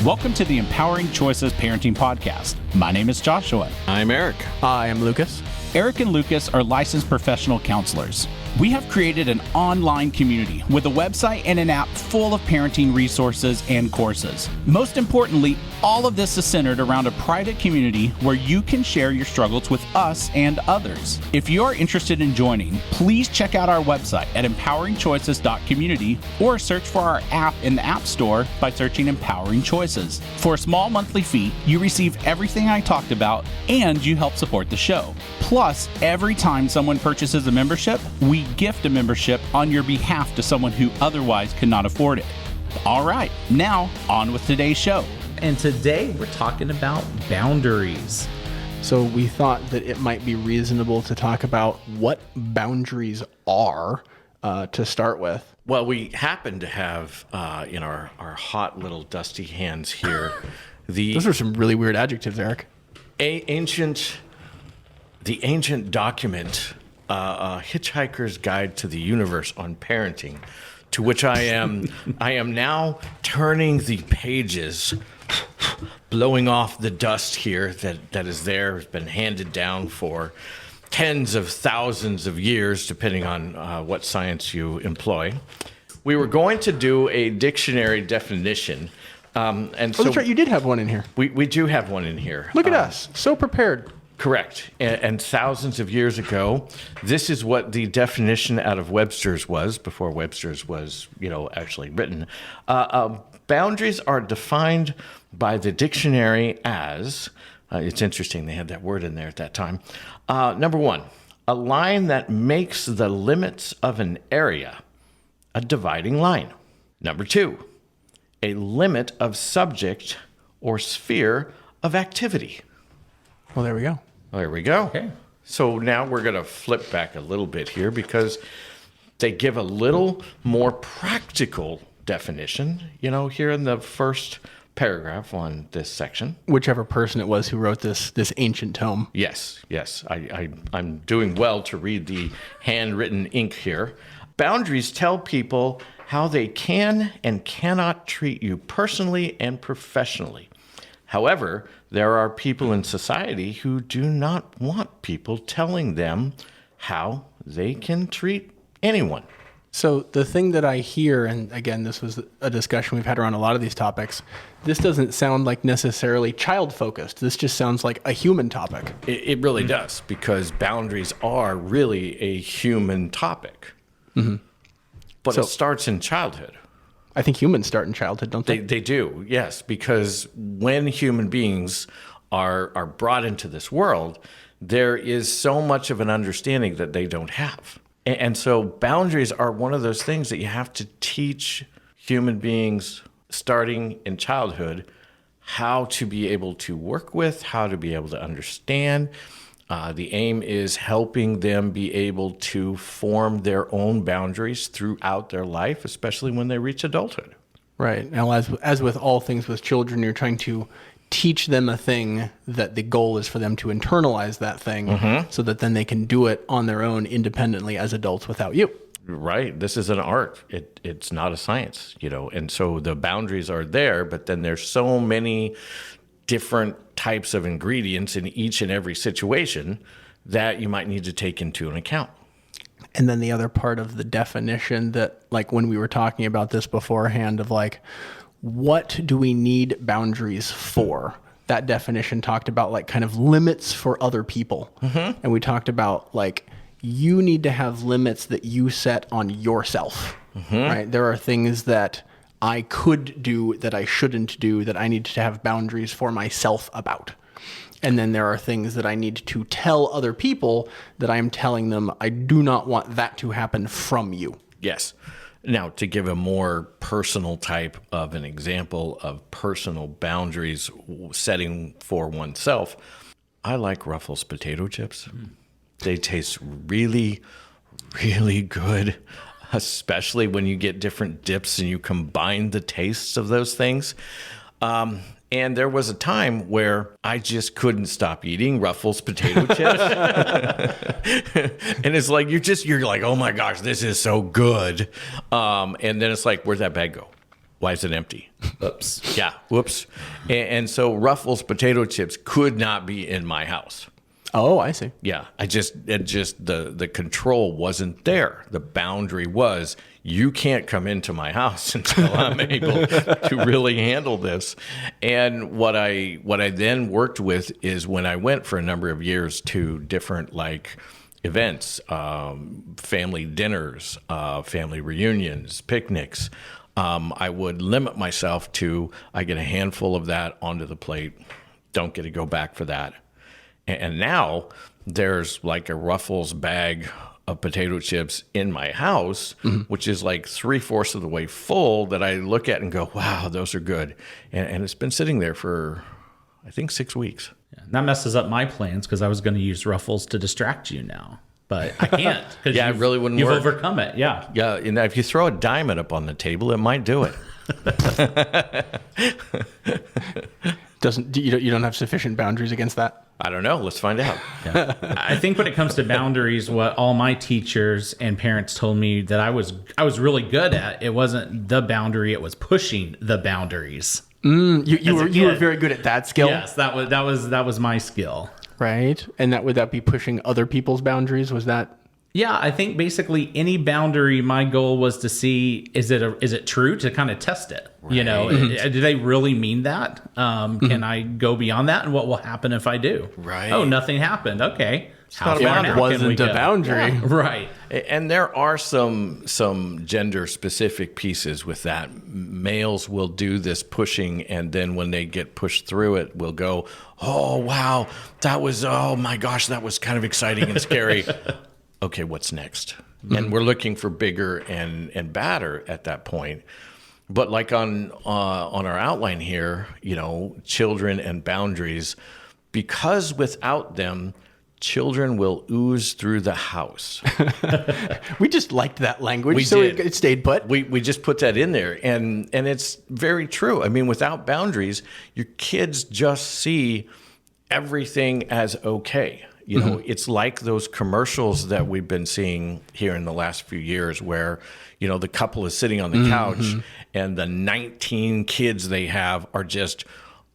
Welcome to the Empowering Choices Parenting Podcast. My name is Joshua. I'm Eric. I am Lucas. Eric and Lucas are licensed professional counselors. We have created an online community with a website and an app full of parenting resources and courses. Most importantly, all of this is centered around a private community where you can share your struggles with us and others. If you are interested in joining, please check out our website at empoweringchoices.community or search for our app in the App Store by searching Empowering Choices. For a small monthly fee, you receive everything I talked about and you help support the show. Plus, every time someone purchases a membership, we gift a membership on your behalf to someone who otherwise could not afford it. All right, now on with today's show. And today we're talking about boundaries. So we thought that it might be reasonable to talk about what boundaries are to start with. Well, we happen to have in our hot little dusty hands here Those are some really weird adjectives, Eric. the ancient document, Hitchhiker's Guide to the Universe on Parenting, to which I am now turning the pages, blowing off the dust here that is there, has been handed down for tens of thousands of years, depending on what science you employ. We were going to do a dictionary definition. That's right, you did have one in here. We do have one in here. Look at us, so prepared. Correct. And thousands of years ago, this is what the definition out of Webster's was, before Webster's was, actually written. Boundaries are defined by the dictionary as, it's interesting, they had that word in there at that time. Number one, a line that makes the limits of an area a dividing line. Number two, a limit of subject or sphere of activity. Well, there we go. There we go. Okay. So now we're going to flip back a little bit here because they give a little more practical definition, here in the first paragraph on this section. Whichever person it was who wrote this ancient tome. Yes. I'm doing well to read the handwritten ink here. Boundaries tell people how they can and cannot treat you personally and professionally. However, there are people in society who do not want people telling them how they can treat anyone. So the thing that I hear, and again, this was a discussion we've had around a lot of these topics, this doesn't sound like necessarily child-focused. This just sounds like a human topic. It really does, because boundaries are really a human topic. Mm-hmm. But it starts in childhood. I think humans start in childhood, don't they? They do, yes, because when human beings are brought into this world, there is so much of an understanding that they don't have. And so boundaries are one of those things that you have to teach human beings starting in childhood how to be able to work with, how to be able to understand. The aim is helping them be able to form their own boundaries throughout their life, especially when they reach adulthood. Right. Now, as with all things with children, you're trying to teach them a thing that the goal is for them to internalize that thing so that then they can do it on their own independently as adults without you. Right. This is an art. It's not a science, and so the boundaries are there, but then there's so many different types of ingredients in each and every situation that you might need to take into an account. And then the other part of the definition that, like when we were talking about this beforehand of like, what do we need boundaries for? That definition talked about like kind of limits for other people. Mm-hmm. And we talked about like, you need to have limits that you set on yourself, right? There are things that I could do that I shouldn't do that I need to have boundaries for myself about. And then there are things that I need to tell other people that I'm telling them I do not want that to happen from you. Yes. Now, to give a more personal type of an example of personal boundaries setting for oneself, I like Ruffles potato chips. They taste really, really good, especially when you get different dips and you combine the tastes of those things. And there was a time where I just couldn't stop eating Ruffles potato chips. And it's like, you're like, oh my gosh, this is so good. And then it's like, where'd that bag go? Why is it empty? Oops. Yeah, whoops. And so Ruffles potato chips could not be in my house. Oh, I see. Yeah, the control wasn't there. The boundary was, you can't come into my house until I'm able to really handle this. And what I then worked with is when I went for a number of years to different events, family dinners, family reunions, picnics, I would limit myself to, I get a handful of that onto the plate, don't get to go back for that. And now there's like a Ruffles bag of potato chips in my house, which is like 3/4 of the way full, that I look at and go, wow, those are good. And it's been sitting there for, I think, 6 weeks. Yeah, that messes up my plans because I was going to use Ruffles to distract you now. But I can't. Yeah, it really wouldn't you've work. You've overcome it, yeah. Yeah, and if you throw a diamond up on the table, it might do it. You don't have sufficient boundaries against that? I don't know. Let's find out. Yeah. I think when it comes to boundaries, what all my teachers and parents told me that I was really good at, it wasn't the boundary, it was pushing the boundaries. You were very good at that skill. Yes, that was my skill. Right. And would that be pushing other people's boundaries? Was that? Yeah, I think basically any boundary, my goal was to see, is it true, to kind of test it. Right. You know, do they really mean that? Can I go beyond that? And what will happen if I do? Right. Oh, nothing happened. Okay. It wasn't a boundary. Yeah. Right. And there are some gender specific pieces with that. Males will do this pushing, and then when they get pushed through it, will go, oh, wow, oh my gosh, that was kind of exciting and scary. Okay, what's next? And we're looking for bigger and badder at that point. But like on our outline here, you know, children and boundaries, because without them, children will ooze through the house. We just liked that language, we so did. It stayed put. We just put that in there, and it's very true. I mean, without boundaries, your kids just see everything as okay. You know, it's like those commercials that we've been seeing here in the last few years where, you know, the couple is sitting on the couch and the 19 kids they have are just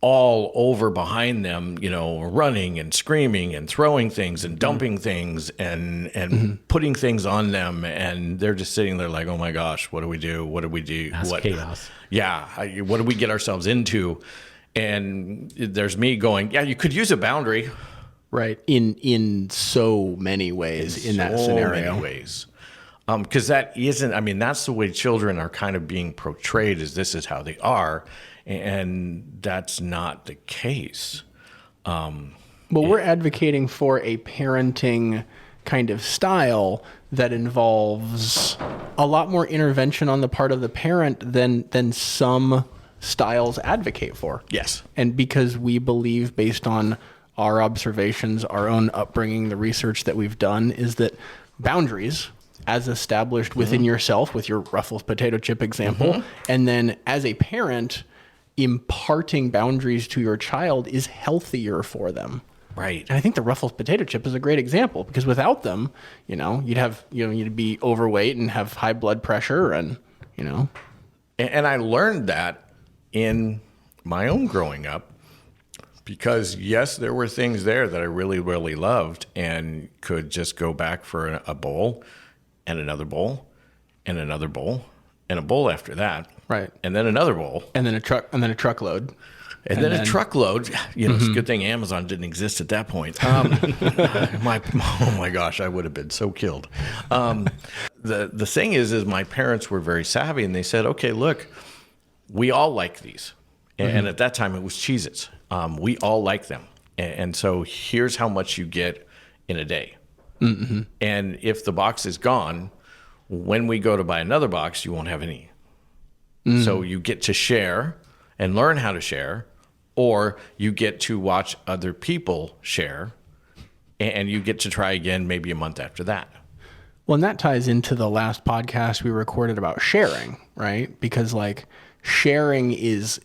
all over behind them, you know, running and screaming and throwing things and dumping things and putting things on them. And they're just sitting there like, oh my gosh, what do we do? What do we do? That's chaos. Yeah. What do we get ourselves into? And there's me going, yeah, you could use a boundary. Right. In so many ways in that scenario. So many ways. Because that isn't, I mean, that's the way children are kind of being portrayed, is this is how they are. And that's not the case. Well, we're advocating for a parenting kind of style that involves a lot more intervention on the part of the parent than some styles advocate for. Yes. And because we believe, based on our observations, our own upbringing, the research that we've done, is that boundaries, as established within yourself, with your Ruffles potato chip example, and then as a parent, imparting boundaries to your child is healthier for them. Right. And I think the Ruffles potato chip is a great example, because without them, you know, you'd be overweight and have high blood pressure, and, you know. And I learned that in my own growing up. Because, yes, there were things there that I really, really loved and could just go back for a bowl and another bowl and another bowl and a bowl after that. Right. And then another bowl. And then a truckload. And then a truckload. You know, it's a good thing Amazon didn't exist at that point. Oh my gosh, I would have been so killed. The thing is my parents were very savvy, and they said, okay, look, we all like these. And at that time, it was Cheez-Its. We all like them. And so here's how much you get in a day. And if the box is gone, when we go to buy another box, you won't have any. So you get to share and learn how to share, or you get to watch other people share, and you get to try again maybe a month after that. Well, and that ties into the last podcast we recorded about sharing, right? Because, like, sharing is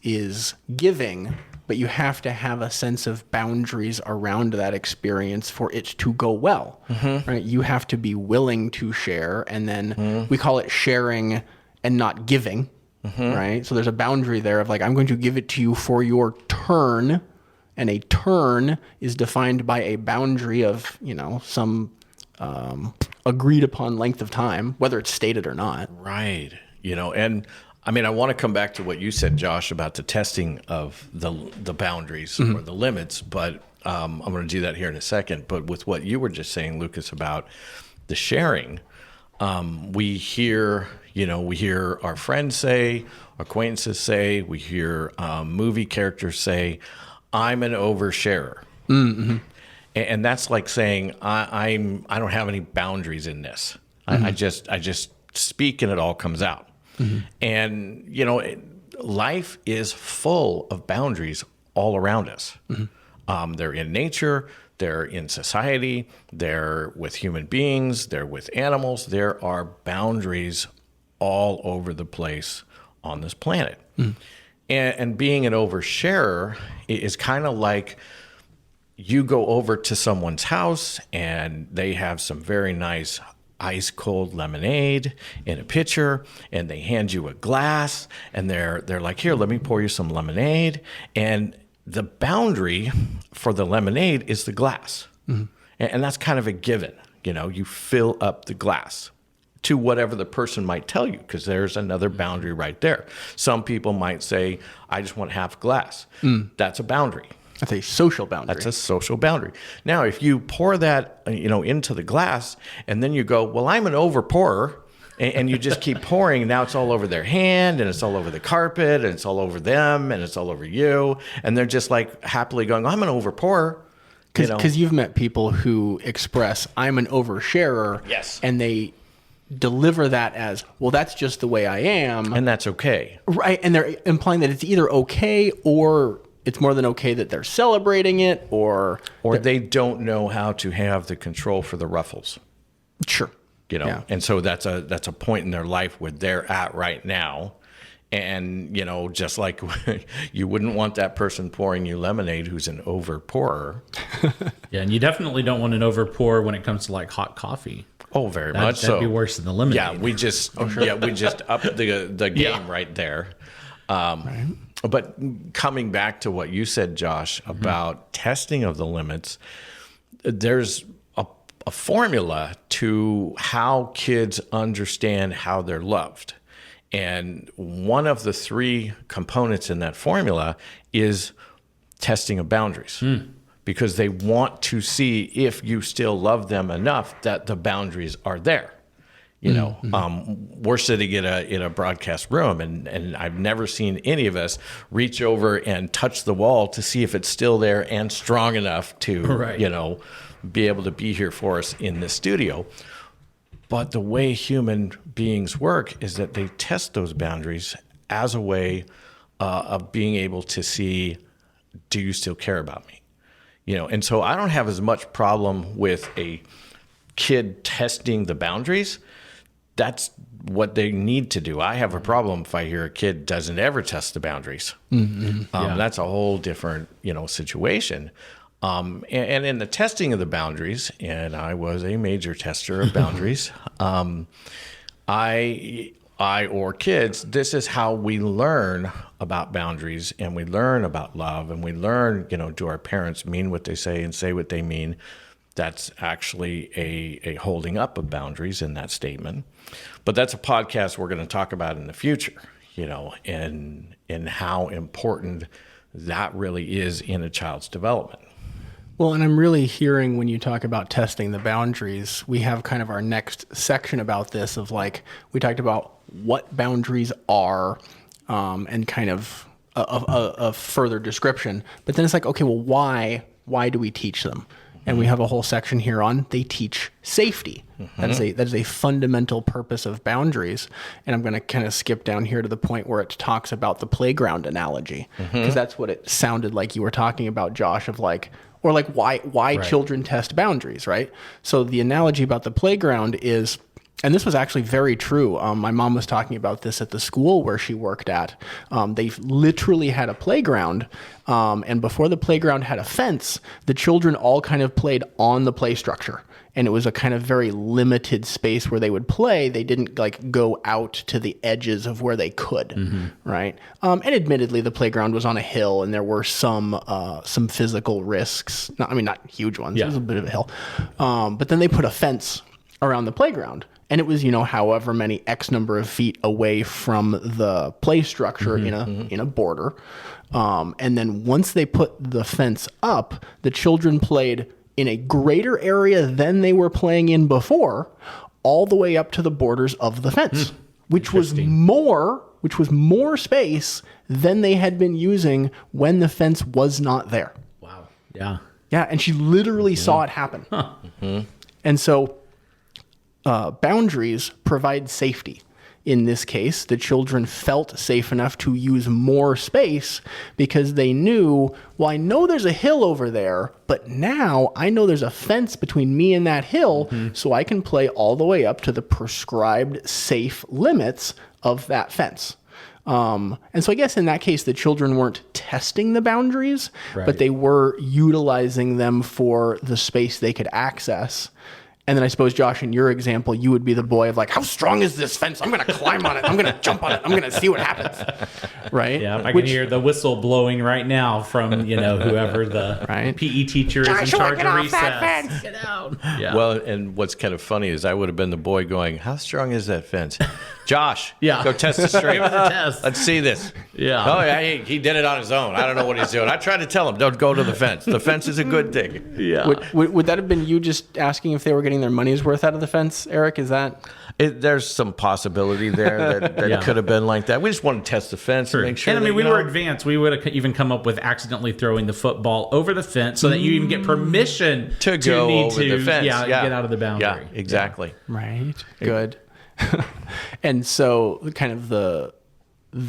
giving, but you have to have a sense of boundaries around that experience for it to go well, right? You have to be willing to share, and then we call it sharing and not giving, right? So there's a boundary there of like, I'm going to give it to you for your turn. And a turn is defined by a boundary of, some agreed upon length of time, whether it's stated or not. Right. And I mean, I want to come back to what you said, Josh, about the testing of the boundaries or the limits, but I'm going to do that here in a second. But with what you were just saying, Lucas, about the sharing, we hear our friends say, acquaintances say, we hear movie characters say, I'm an oversharer. Mm-hmm. And that's like saying, I don't have any boundaries in this. Mm-hmm. I just speak and it all comes out. Mm-hmm. And, life is full of boundaries all around us. Mm-hmm. They're in nature, they're in society, they're with human beings, they're with animals. There are boundaries all over the place on this planet. Mm-hmm. And being an oversharer is kind of like you go over to someone's house and they have some very nice ice cold lemonade in a pitcher, and they hand you a glass, and they're like, here, let me pour you some lemonade. And the boundary for the lemonade is the glass. Mm-hmm. And that's kind of a given. You fill up the glass to whatever the person might tell you, because there's another boundary right there. Some people might say, I just want half a glass. That's a boundary. That's a social boundary. That's a social boundary. Now, if you pour that, into the glass, and then you go, well, I'm an over pourer, and you just keep pouring, and now it's all over their hand, and it's all over the carpet, and it's all over them, and it's all over you, and they're just like happily going, I'm an over pourer. Because you've met people who express, I'm an oversharer. Yes. And they deliver that as, well, that's just the way I am. And that's okay. Right. And they're implying that it's either okay or it's more than okay that they're celebrating it, or they don't know how to have the control for the Ruffles. Sure. Yeah. And so that's a point in their life where they're at right now. And, just like you wouldn't want that person pouring you lemonade who's an over pourer. Yeah, and you definitely don't want an over pour when it comes to like hot coffee. Oh, very much so. That'd be worse than the lemonade. Yeah, we just upped the game right there. Right. But coming back to what you said, Josh, about testing of the limits, there's a formula to how kids understand how they're loved. And one of the three components in that formula is testing of boundaries. Because they want to see if you still love them enough that the boundaries are there. We're sitting in a broadcast room, and I've never seen any of us reach over and touch the wall to see if it's still there and strong enough to, be able to be here for us in the studio. But the way human beings work is that they test those boundaries as a way of being able to see, do you still care about me? And so I don't have as much problem with a kid testing the boundaries. That's what they need to do. I have a problem if I hear a kid doesn't ever test the boundaries. Mm-hmm. That's a whole different, situation. And in the testing of the boundaries, and I was a major tester of boundaries, or kids, this is how we learn about boundaries, and we learn about love, and we learn, do our parents mean what they say and say what they mean? That's actually a holding up of boundaries in that statement. But that's a podcast we're going to talk about in the future, and how important that really is in a child's development. Well, and I'm really hearing when you talk about testing the boundaries, we have kind of our next section about this of like, we talked about what boundaries are, and kind of a further description. But then it's like, okay, well, why do we teach them? And we have a whole section here on they teach safety. Mm-hmm. That is a fundamental purpose of boundaries. And I'm going to kind of skip down here to the point where it talks about the playground analogy, because that's what it sounded like you were talking about, Josh, of like, or like why right. Children test boundaries, right? So the analogy about the playground is, and this was actually very true. My mom was talking about this at the school where she worked at. They literally had a playground, and before the playground had a fence, the children all kind of played on the play structure. and it was a kind of very limited space where they would play. They didn't like go out to the edges of where they could, right? And admittedly, the playground was on a hill, and there were some physical risks. Not huge ones. It was a bit of a hill. But then they put a fence around the playground. And it was, however many X number of feet away from the play structure in a border. And then once they put the fence up, the children played in a greater area than they were playing in before, all the way up to the borders of the fence, which was more space than they had been using when the fence was not there. Wow. Yeah. Yeah, and she literally saw it happen. Huh. And so boundaries provide safety. In this case, the children felt safe enough to use more space because they knew, well, I know there's a hill over there, but now I know there's a fence between me and that hill, so I can play all the way up to the prescribed safe limits of that fence. And so I guess in that case, the children weren't testing the boundaries, but they were utilizing them for the space they could access. And then I suppose, Josh, in your example, you would be the boy of like, how strong is this fence? I'm going to climb on it. I'm going to jump on it. I'm going to see what happens. Right? Yeah, I can hear the whistle blowing right now from, whoever the PE teacher is in charge of recess. Get out. Yeah. Well, and what's kind of funny is I would have been the boy going, how strong is that fence? Josh, go test the strength. Let's see this. Yeah. Oh, yeah, he did it on his own. I don't know what he's doing. I tried to tell him, don't go to the fence. The fence is a good thing. Yeah. Would that have been you just asking if they were getting their money's worth out of the fence, Eric? Is that... There's some possibility there that it could have been like that. We just wanted to test the fence and make sure. And we were advanced. We would have even come up with accidentally throwing the football over the fence so that you even get permission to go over the fence. Get out of the boundary. Yeah, exactly. Yeah. Right. Good. And so kind of the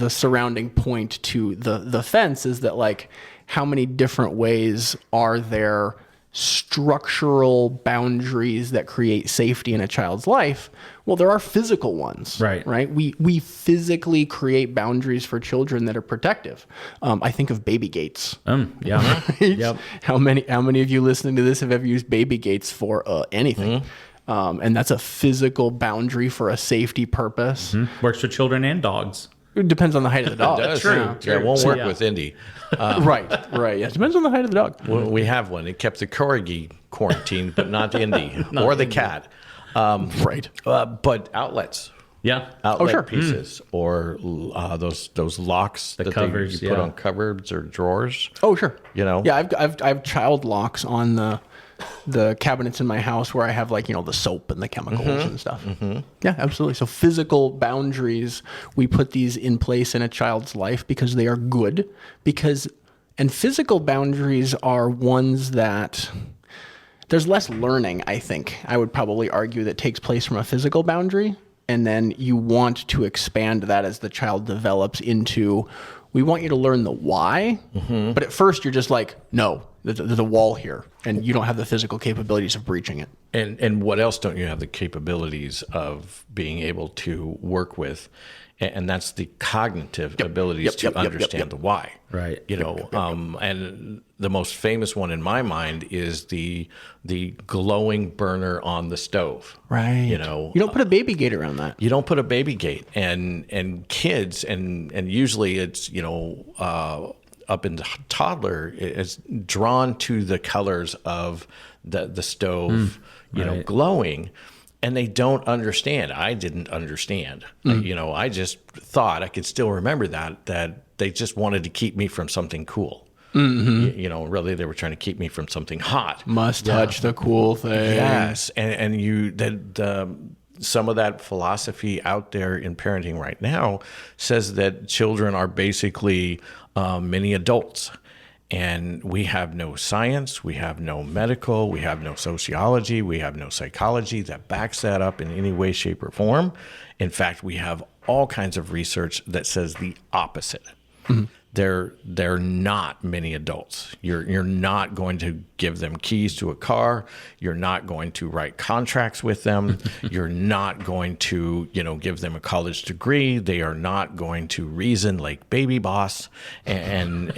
surrounding point to the fence is that, like, how many different ways are there structural boundaries that create safety in a child's life? Well, there are physical ones, right? We physically create boundaries for children that are protective. I think of baby gates. Yeah. Right? Yep. How many of you listening to this have ever used baby gates for anything? And that's a physical boundary for a safety purpose. Works for children and dogs. It depends on the height of the dog. It does. True. Yeah, it won't work with Indy. Right. Yeah, it depends on the height of the dog. Well, we have one. It kept the corgi quarantined, but not Indy or the cat. Right. But outlets. Yeah. Outlet pieces or those locks that covers, you put on cupboards or drawers. Oh, sure. Yeah, I have child locks on the cabinets in my house where I have, like, the soap and the chemicals and stuff. Yeah, absolutely. So physical boundaries, we put these in place in a child's life because they are good. And physical boundaries are ones that there's less learning, I think. I would probably argue that takes place from a physical boundary. And then you want to expand that as the child develops into, we want you to learn the why. But at first you're just like, no, there's a wall here, and you don't have the physical capabilities of breaching it. And what else don't you have the capabilities of being able to work with? And that's the cognitive abilities to understand the why. Right. And the most famous one in my mind is the glowing burner on the stove. Right. You don't put a baby gate around that. You don't put a baby gate. And kids, and usually it's, up in the toddler, is drawn to the colors of the stove, glowing. And they don't understand. I didn't understand. I just thought I could still remember that they just wanted to keep me from something cool. Really, they were trying to keep me from something hot. Must touch the cool thing. Yes, and some of that philosophy out there in parenting right now says that children are basically mini adults. And we have no science, we have no medical, we have no sociology, we have no psychology that backs that up in any way, shape, or form. In fact, we have all kinds of research that says the opposite. They're not mini adults. You're not going to give them keys to a car. You're not going to write contracts with them. You're not going to, give them a college degree. They are not going to reason like baby boss and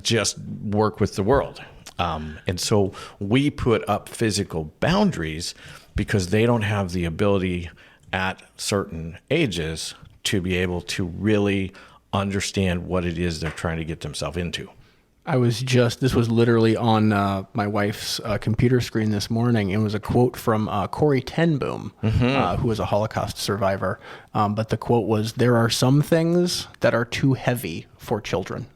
just work with the world. And so we put up physical boundaries because they don't have the ability at certain ages to be able to really understand what it is they're trying to get themselves into. This was literally on my wife's computer screen this morning. It was a quote from Corey Ten Boom, who was a Holocaust survivor. But the quote was, "There are some things that are too heavy for children."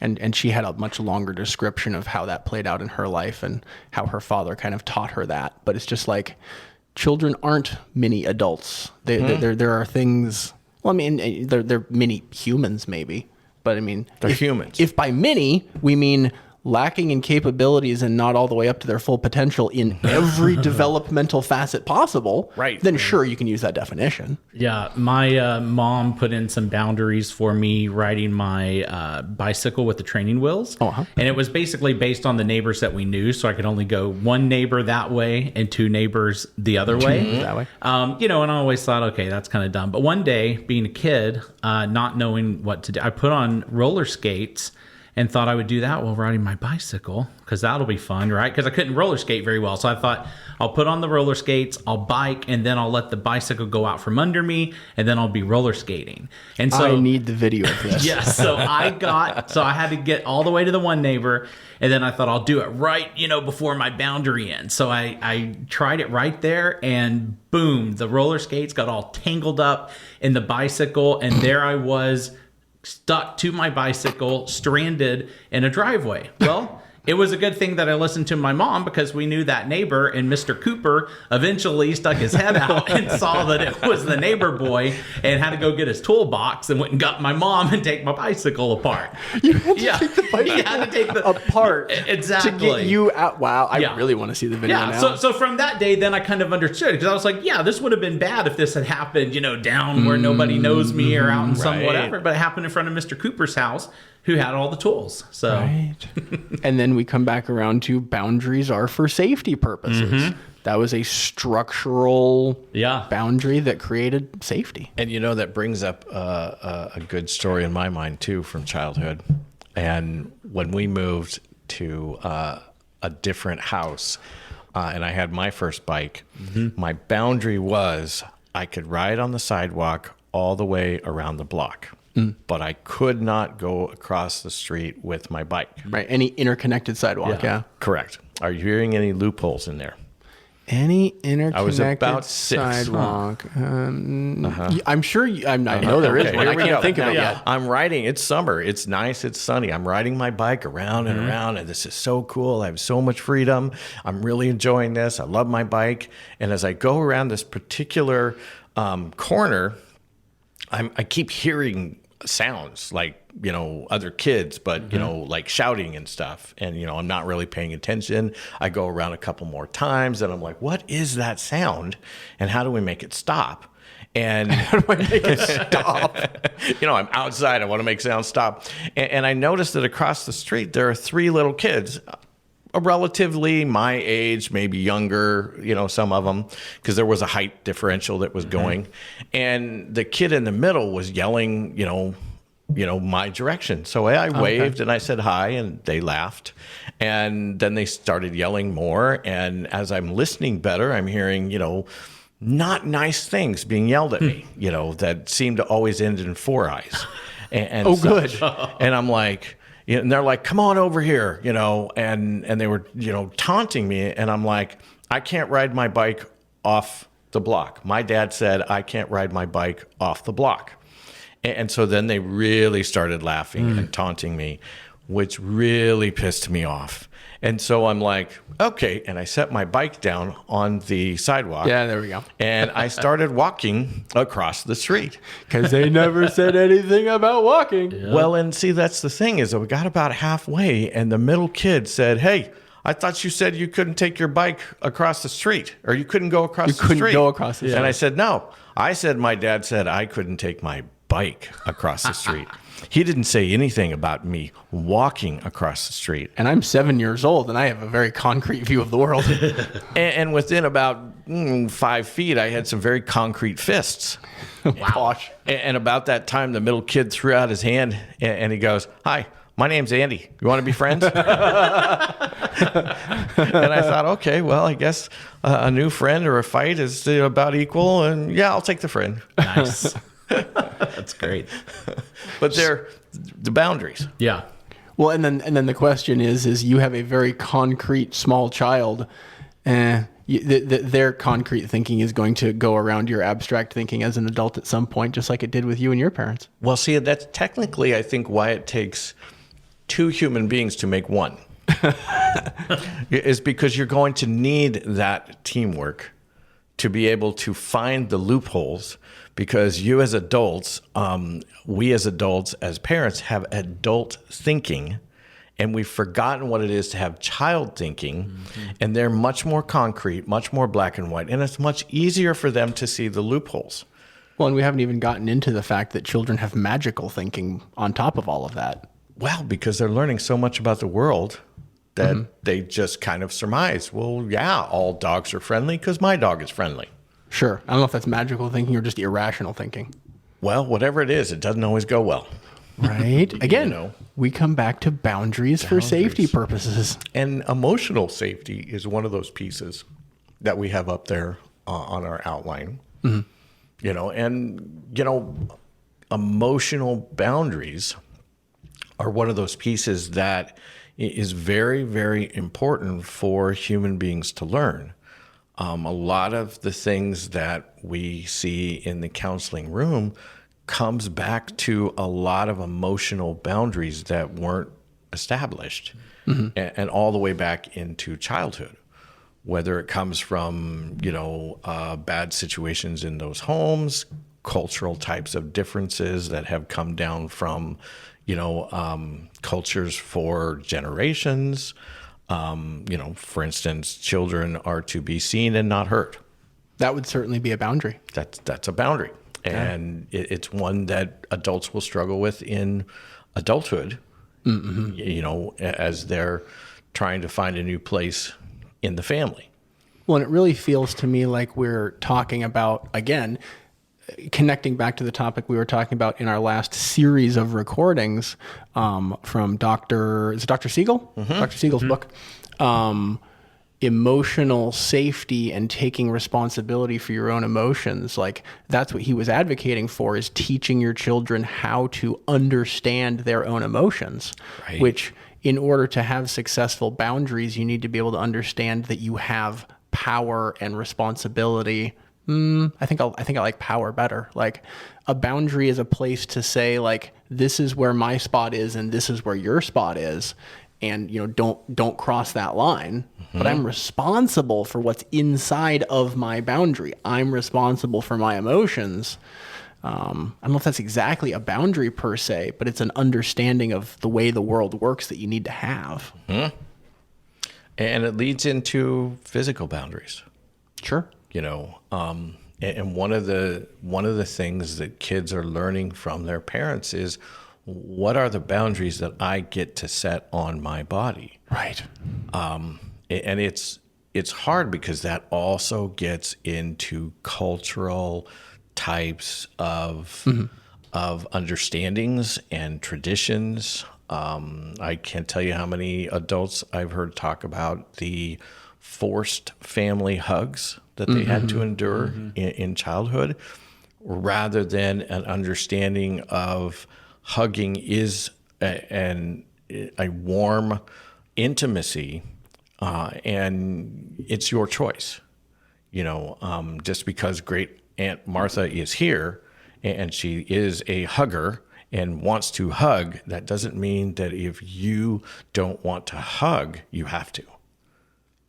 And she had a much longer description of how that played out in her life and how her father kind of taught her that. But it's just like, children aren't mini adults. There are things, well, I mean, they're mini humans maybe. But I mean, they're humans. If by mini we mean lacking in capabilities and not all the way up to their full potential in every developmental facet possible, right, then sure, you can use that definition. Yeah, my mom put in some boundaries for me riding my bicycle with the training wheels. And it was basically based on the neighbors that we knew, so I could only go one neighbor that way and two neighbors the other way. That way. And I always thought, okay, that's kind of dumb. But one day, being a kid, not knowing what to do, I put on roller skates and thought I would do that while riding my bicycle because that'll be fun, right? Because I couldn't roller skate very well. So I thought I'll put on the roller skates, I'll bike, and then I'll let the bicycle go out from under me, and then I'll be roller skating. And so I need the video of this. Yes. So I had to get all the way to the one neighbor, and then I thought I'll do it right, before my boundary ends. So I tried it right there, and boom, the roller skates got all tangled up in the bicycle, and there I was, stuck to my bicycle, stranded in a driveway. Well, it was a good thing that I listened to my mom because we knew that neighbor, and Mr. Cooper eventually stuck his head out and saw that it was the neighbor boy and had to go get his toolbox and went and got my mom and take my bicycle apart. You had to take the bicycle You had to take apart exactly to get you out. Wow, I really want to see the video now. So from that day, then I kind of understood because I was like, yeah, this would have been bad if this had happened, down where nobody knows me or out in some whatever, but it happened in front of Mr. Cooper's house, who had all the tools. So, right. And then we come back around to boundaries are for safety purposes. That was a structural boundary that created safety. And that brings up a good story in my mind too from childhood. And when we moved to a different house, and I had my first bike, my boundary was I could ride on the sidewalk all the way around the block. But I could not go across the street with my bike. Right. Any interconnected sidewalk. Yeah. Correct. Are you hearing any loopholes in there? Any interconnected I was about 6. sidewalk. I'm sure I know there is one. I can't think of it yet. I'm riding. It's summer. It's nice. It's sunny. I'm riding my bike around and around, and this is so cool. I have so much freedom. I'm really enjoying this. I love my bike. And as I go around this particular corner, I keep hearing sounds like, other kids, but, like shouting and stuff. And, I'm not really paying attention. I go around a couple more times and I'm like, what is that sound? And how do we make it stop? And how do I make it stop? I'm outside. I want to make sound stop. And I noticed that across the street, there are 3 little kids, relatively my age, maybe younger, some of them, because there was a height differential that was going. And the kid in the middle was yelling, my direction. So I waved and I said hi, and they laughed. And then they started yelling more. And as I'm listening better, I'm hearing, not nice things being yelled at me, that seemed to always end in 4 eyes. And good. And I'm like, and they're like, come on over here, and they were, taunting me. And I'm like, I can't ride my bike off the block. My dad said I can't ride my bike off the block. And so then they really started laughing and taunting me, which really pissed me off. And so I'm like, okay. And I set my bike down on the sidewalk. Yeah, there we go. And I started walking across the street. Because they never said anything about walking. Yep. Well, and see, that's the thing is that we got about halfway and the middle kid said, hey, I thought you said you couldn't take your bike across the street, or you couldn't go across the street. You couldn't go across the street. And I said, no. I said, my dad said I couldn't take my bike across the street. He didn't say anything about me walking across the street. And I'm 7 years old, and I have a very concrete view of the world. and within about 5 feet, I had some very concrete fists. Wow. And about that time, the middle kid threw out his hand, and he goes, hi, my name's Andy. You want to be friends? And I thought, okay, well, I guess a new friend or a fight is about equal. And yeah, I'll take the friend. Nice. That's great. But they're the boundaries. Yeah. Well, and then the question is you have a very concrete small child, their concrete thinking is going to go around your abstract thinking as an adult at some point, just like it did with you and your parents. Well, see, that's technically, I think, why it takes two human beings to make one. Is because you're going to need that teamwork to be able to find the loopholes, because you as adults, we as adults, as parents, have adult thinking, and we've forgotten what it is to have child thinking, and they're much more concrete, much more black and white, and it's much easier for them to see the loopholes. Well, and we haven't even gotten into the fact that children have magical thinking on top of all of that. Well, because they're learning so much about the world that they just kind of surmise, well, yeah, all dogs are friendly because my dog is friendly. Sure. I don't know if that's magical thinking or just irrational thinking. Well, whatever it is, it doesn't always go well. Right. Again, we come back to boundaries for safety purposes. And emotional safety is one of those pieces that we have up there on our outline. Emotional boundaries are one of those pieces that is very, very important for human beings to learn. A lot of the things that we see in the counseling room comes back to a lot of emotional boundaries that weren't established, and all the way back into childhood, whether it comes from, bad situations in those homes, cultural types of differences that have come down from, cultures for generations. For instance, children are to be seen and not heard. That would certainly be a boundary. That's a boundary. And it's one that adults will struggle with in adulthood, as they're trying to find a new place in the family. Well, and it really feels to me like we're talking about, again, connecting back to the topic we were talking about in our last series of recordings from Dr. Siegel? Dr. Siegel's book. Emotional safety and taking responsibility for your own emotions. Like, that's what he was advocating for, is teaching your children how to understand their own emotions, right. Which, in order to have successful boundaries, you need to be able to understand that you have power and responsibility. I think I like power better. Like, a boundary is a place to say, like, this is where my spot is and this is where your spot is. And, don't cross that line, but I'm responsible for what's inside of my boundary. I'm responsible for my emotions. I don't know if that's exactly a boundary per se, but it's an understanding of the way the world works that you need to have. And it leads into physical boundaries. Sure. And one of the things that kids are learning from their parents is, what are the boundaries that I get to set on my body? Right. And it's hard because that also gets into cultural types of understandings and traditions. I can't tell you how many adults I've heard talk about the forced family hugs that they had to endure in childhood, rather than an understanding of hugging is a warm intimacy, and it's your choice. Just because Great Aunt Martha is here and she is a hugger and wants to hug, that doesn't mean that if you don't want to hug, you have to.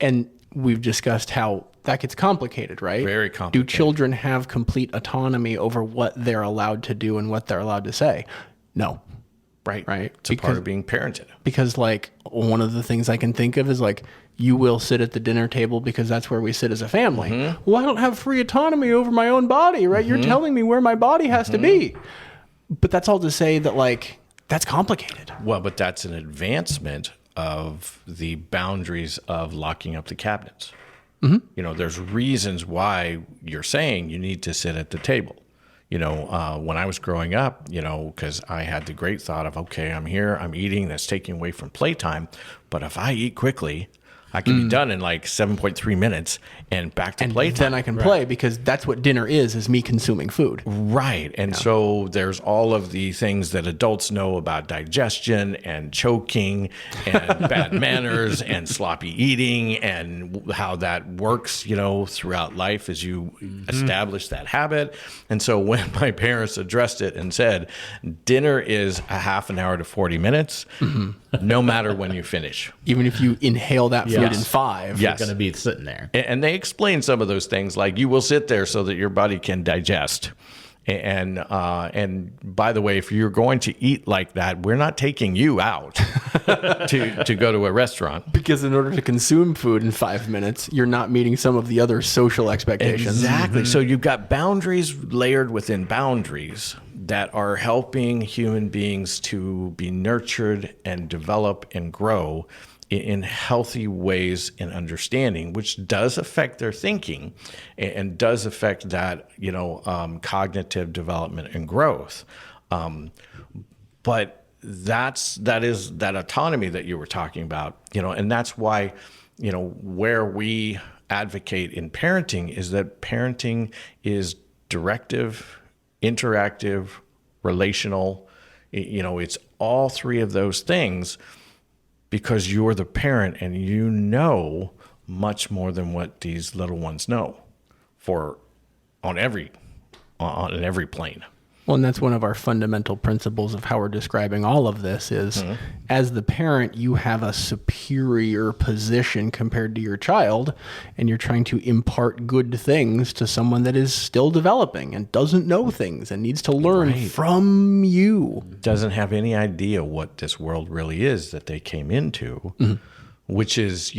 And we've discussed how that gets complicated, right? Very complicated. Do children have complete autonomy over what they're allowed to do and what they're allowed to say? No. Right. Right. It's a part of being parented. Because, like, one of the things I can think of is, like, you will sit at the dinner table because that's where we sit as a family. Well, I don't have free autonomy over my own body, right? You're telling me where my body has to be. But that's all to say that, like, that's complicated. Well, but that's an advancement of the boundaries of locking up the cabinets. There's reasons why you're saying you need to sit at the table. when I was growing up, because I had the great thought of, okay, I'm here, I'm eating, that's taking away from playtime. But if I eat quickly, I can be done in like 7.3 minutes and back to playtime. Then I can play, because that's what dinner is me consuming food. Right. And so there's all of the things that adults know about digestion and choking and bad manners and sloppy eating and how that works, throughout life as you establish that habit. And so when my parents addressed it and said, dinner is a half an hour to 40 minutes, no matter when you finish. Even if you inhale that food in 5. You're going to be sitting there. And they explain some of those things, like you will sit there so that your body can digest. And by the way, if you're going to eat like that, we're not taking you out to go to a restaurant. Because in order to consume food in 5 minutes, you're not meeting some of the other social expectations. Exactly. So you've got boundaries layered within boundaries that are helping human beings to be nurtured and develop and grow in healthy ways and understanding, which does affect their thinking and does affect that, cognitive development and growth. But that is that autonomy that you were talking about, and that's why, where we advocate in parenting is that parenting is directive, interactive, relational. It's all three of those things, because you're the parent and you know much more than what these little ones know on every plane. Well, and that's one of our fundamental principles of how we're describing all of this is, as the parent, you have a superior position compared to your child, and you're trying to impart good things to someone that is still developing and doesn't know things and needs to learn from you. Doesn't have any idea what this world really is that they came into, which is,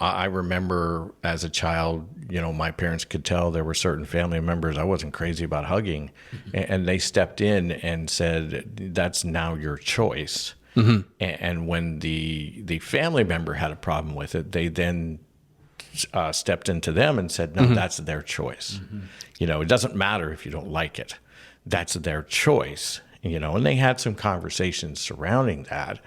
I remember as a child, my parents could tell there were certain family members I wasn't crazy about hugging, and they stepped in and said, that's now your choice. And when the family member had a problem with it, they then stepped into them and said, no, that's their choice. It doesn't matter if you don't like it. That's their choice. And they had some conversations surrounding that.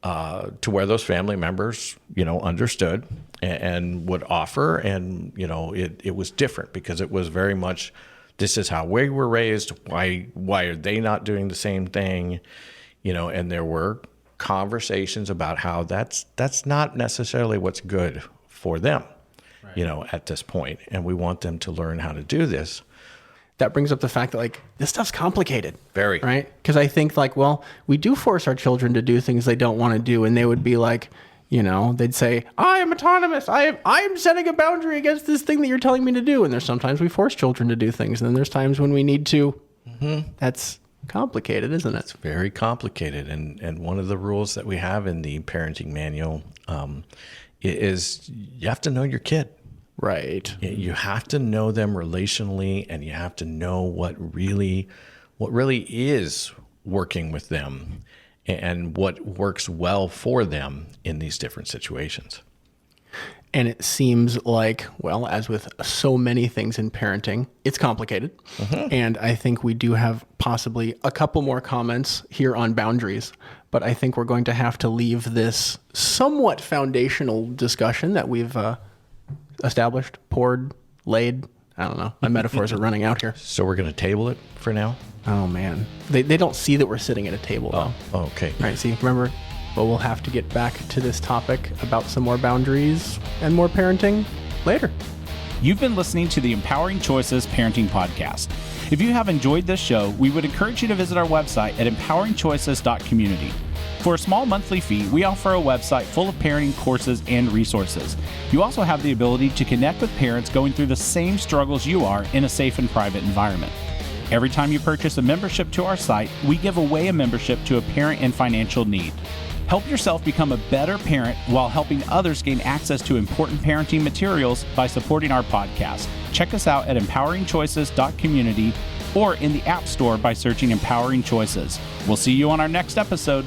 To where those family members, understood and would offer. And, it was different because it was very much, this is how we were raised. Why are they not doing the same thing? And there were conversations about how that's not necessarily what's good for them, at this point. And we want them to learn how to do this. That brings up the fact that this stuff's complicated. Very. Right? Because I think we do force our children to do things they don't want to do, and they would be they'd say, I am autonomous. I am setting a boundary against this thing that you're telling me to do. And there's sometimes we force children to do things, and then there's times when we need to. That's complicated, isn't it? It's very complicated. And one of the rules that we have in the parenting manual is you have to know your kid. Right. You have to know them relationally, and you have to know what really is working with them and what works well for them in these different situations. And it seems like, as with so many things in parenting, it's complicated. And I think we do have possibly a couple more comments here on boundaries, but I think we're going to have to leave this somewhat foundational discussion that we've established, poured, laid. I don't know. My metaphors are running out here. So we're going to table it for now? Oh, man. They don't see that we're sitting at a table, though. Oh, okay. All right, see, remember? But we'll have to get back to this topic about some more boundaries and more parenting later. You've been listening to the Empowering Choices Parenting Podcast. If you have enjoyed this show, we would encourage you to visit our website at empoweringchoices.community. For a small monthly fee, we offer a website full of parenting courses and resources. You also have the ability to connect with parents going through the same struggles you are in a safe and private environment. Every time you purchase a membership to our site, we give away a membership to a parent in financial need. Help yourself become a better parent while helping others gain access to important parenting materials by supporting our podcast. Check us out at empoweringchoices.community or in the App Store by searching Empowering Choices. We'll see you on our next episode.